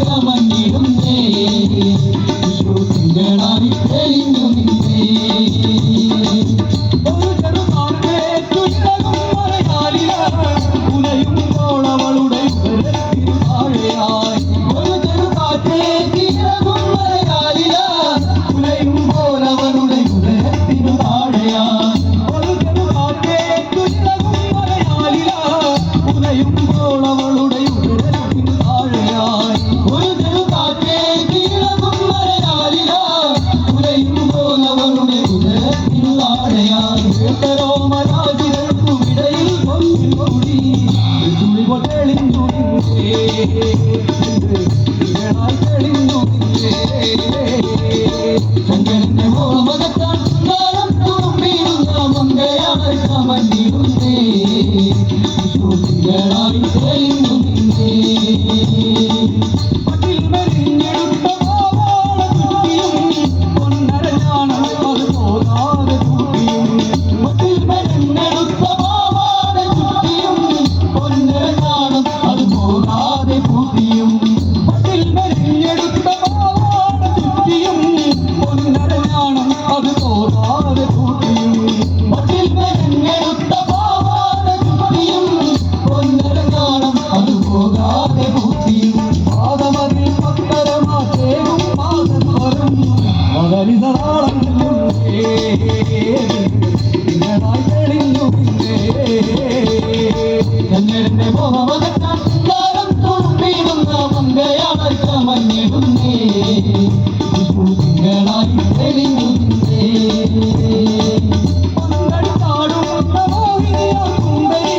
കമന്നിടുന്നേ തിങ്കളായി തെളിഞ്ഞു നിന്നേ ഒരു ചെറുതാണ്ടേ തുലകം മറയാലില ഉലയുമ്പോൾ അവളുടെ താഴെയായി ഒരു ചെറുതാറ്റേ തിലകം മറയാലില ഉലയുമ്പോൾ അവളുടെ ഉദരത്തിനു താഴെയായി ഒരു ചെറുതാറ്റേ തുലകം മറയാലില ഉലയുമ്പോൾ അവളുടെ ഉദരത്തിനു താഴെയായി ഒരു ചെറുതാറ്റേ തിലകം മറയാലില ഉലയുമ്പോൾ അവളുടെ ഉദരത്തിനു താഴെയായി ോമരാജികൾക്കുമിടയിൽ പൊന്നിൽ തുളിവ തെളിഞ്ഞു തെളിഞ്ഞു ശങ്കരന്റെ മോമകത്താൻ കാലം തുമ്പിടുന്ന മങ്കയാണ് കമന്നിടുന്നേ തിങ്കളായി തെളിഞ്ഞു നിന്നേ പട്ടിൽ മെലിഞ്ഞെടുത്ത പാവാട ചുറ്റിയും പൊന്നരഞ്ഞാണ് അത് പോകാതെ ചുറ്റിയും പട്ടിൽ മെലിഞ്ഞെടുത്ത പാവാട ചുറ്റിയും പൊന്നരഞ്ഞാണ് അത് പോകാതെ പൂട്ടിയും പട്ടിൽ മെലിഞ്ഞെടുത്ത പാവാട ചുറ്റിയും പൊന്നരഞ്ഞാണ് അത് പോകാതെ പൂട്ടിയും പട്ടിൽ മെലിഞ്ഞെടുത്ത പാവാട ചുറ്റിയും പൊന്നരഞ്ഞാണ് അത് പോകാതെ പൂട്ടിയും പാദമതിൽ പത്തരമാറ്റേകും പാദസ്വരം മകരിതറാളം നിങ്ങളായി തെളിഞ്ഞു കന്നടന്റെ മോഹമകത്താൻ കാലം തുമ്പിടുന്ന മങ്കയാണ് കമന്നിടുന്നേ തിങ്കളായി തെളിഞ്ഞു പന്തടിത്താടുന്ന മോഹിനിയാൽ കുന്തരി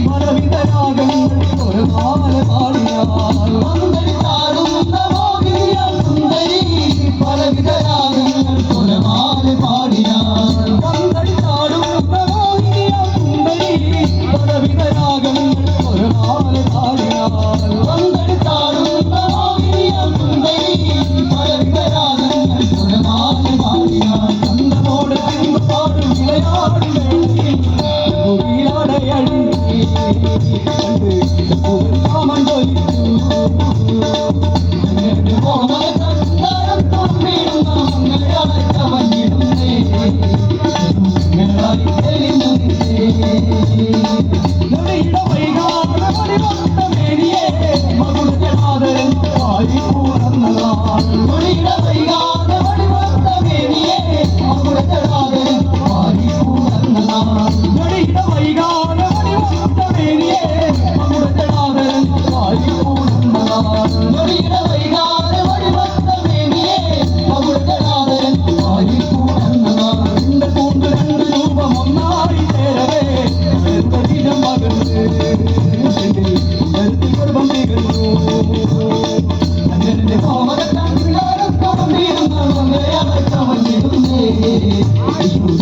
പലവിധരാഗങ്ങൾ ഒരുപാട് പാടിയാൽ പന്തടിത്താടുന്ന മോഹിനിയാൽ കുന്തരി പലവിധരാഗങ്ങൾ ഒരുപാട് പാടിയാൽ പന്തടിത്താടുന്ന മോഹിനിയാൽ കുന്തരി പലവിധരാഗങ്ങൾ ഒരുപാട് പാടിയാൽ പന്തടിത്താടുന്ന മോഹിനിയാൽ കുന്തരി പലവിധരാഗങ്ങൾ ഒരുപാട് പാടിയാൽ ചന്തമോട് പാടും വിളയാടും വേളയിൽ കുയിലടയഴി കണ്ട് രാമൻ തൊലിച്ചു Thank you.